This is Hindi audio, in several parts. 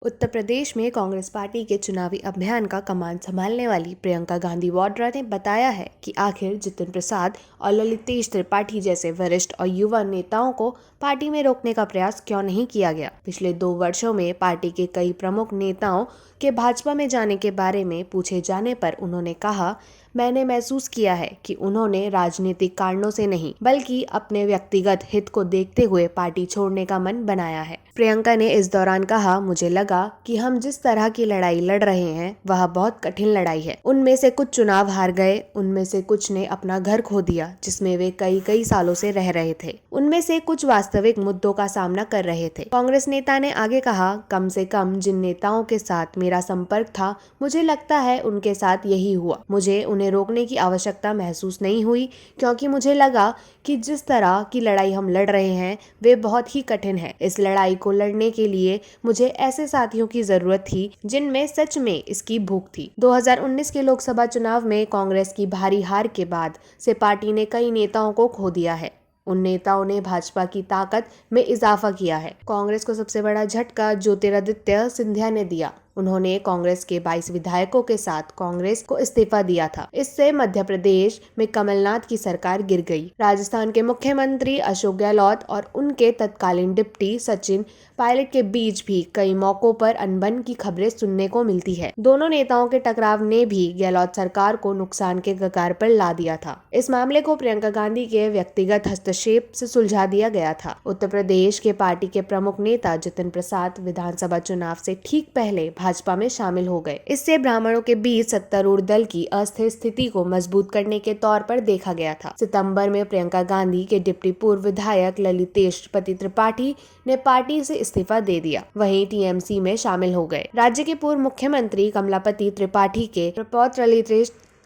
उत्तर प्रदेश में कांग्रेस पार्टी के चुनावी अभियान का कमान संभालने वाली प्रियंका गांधी वाड्रा ने बताया है कि आखिर जितिन प्रसाद और ललितेश त्रिपाठी जैसे वरिष्ठ और युवा नेताओं को पार्टी में रोकने का प्रयास क्यों नहीं किया गया। पिछले 2 वर्षों में पार्टी के कई प्रमुख नेताओं के भाजपा में जाने के बारे में पूछे जाने पर उन्होंने कहा, मैंने महसूस किया है कि उन्होंने राजनीतिक कारणों से नहीं बल्कि अपने व्यक्तिगत हित को देखते हुए पार्टी छोड़ने का मन बनाया है। प्रियंका ने इस दौरान कहा, मुझे लगा कि हम जिस तरह की लड़ाई लड़ रहे हैं वह बहुत कठिन लड़ाई है। उनमें से कुछ चुनाव हार गए, उनमें से कुछ ने अपना घर खो दिया जिसमें वे कई सालों से रह रहे थे, उनमें से कुछ वास्तविक मुद्दों का सामना कर रहे थे। कांग्रेस नेता ने आगे कहा, कम से कम जिन नेताओं के साथ मेरा संपर्क था मुझे लगता है उनके साथ यही हुआ। मुझे उन्हें रोकने की आवश्यकता महसूस नहीं हुई क्योंकि मुझे लगा कि जिस तरह की लड़ाई हम लड़ रहे हैं वे बहुत ही कठिन है। इस लड़ाई को लड़ने के लिए मुझे ऐसे साथियों की जरूरत थी जिनमें सच में इसकी भूख थी। 2019 के लोकसभा चुनाव में कांग्रेस की भारी हार के बाद से पार्टी ने कई नेताओं को खो दिया है। उन नेताओं ने भाजपा की ताकत में इजाफा किया है। कांग्रेस को सबसे बड़ा झटका ज्योतिरादित्य सिंधिया ने दिया। उन्होंने कांग्रेस के 22 विधायकों के साथ कांग्रेस को इस्तीफा दिया था। इससे मध्य प्रदेश में कमलनाथ की सरकार गिर गई। राजस्थान के मुख्यमंत्री अशोक गहलोत और उनके तत्कालीन डिप्टी सचिन पायलट के बीच भी कई मौकों पर अनबन की खबरें सुनने को मिलती है। दोनों नेताओं के टकराव ने भी गहलोत सरकार को नुकसान के कगार पर ला दिया था। इस मामले को प्रियंका गांधी के व्यक्तिगत हस्तक्षेप से सुलझा दिया गया था। उत्तर प्रदेश के पार्टी के प्रमुख नेता जितिन प्रसाद विधानसभा चुनाव से ठीक पहले भाजपा में शामिल हो गए। इससे ब्राह्मणों के बीच सत्तारूढ़ दल की अस्थिर स्थिति को मजबूत करने के तौर पर देखा गया था। सितंबर में प्रियंका गांधी के डिप्टी पूर्व विधायक ललितेश त्रिपाठी ने पार्टी से इस्तीफा दे दिया, वहीं टीएमसी में शामिल हो गए। राज्य के पूर्व मुख्यमंत्री कमलापति त्रिपाठी के प्रपौत्र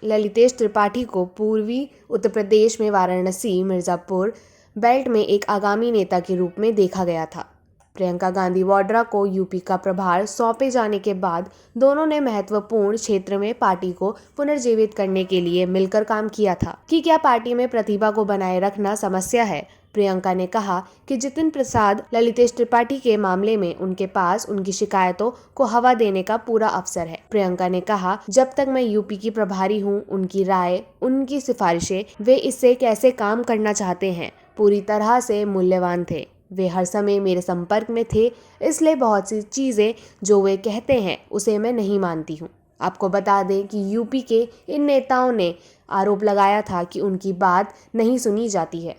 ललितेश त्रिपाठी को पूर्वी उत्तर प्रदेश में वाराणसी मिर्जापुर बेल्ट में एक आगामी नेता के रूप में देखा गया था। प्रियंका गांधी वाड्रा को यूपी का प्रभार सौंपे जाने के बाद दोनों ने महत्वपूर्ण क्षेत्र में पार्टी को पुनर्जीवित करने के लिए मिलकर काम किया था। कि क्या पार्टी में प्रतिभा को बनाए रखना समस्या है? प्रियंका ने कहा कि जितिन प्रसाद ललितेश त्रिपाठी के मामले में उनके पास उनकी शिकायतों को हवा देने का पूरा अवसर है। प्रियंका ने कहा, जब तक मैं यूपी की प्रभारी हूं, उनकी राय, उनकी सिफारिशें, वे इससे कैसे काम करना चाहते हैं, पूरी तरह से मूल्यवान थे। वे हर समय मेरे संपर्क में थे, इसलिए बहुत सी चीजें जो वे कहते हैं उसे मैं नहीं मानती हूँ। आपको बता दें कि यूपी के इन नेताओं ने आरोप लगाया था कि उनकी बात नहीं सुनी जाती है।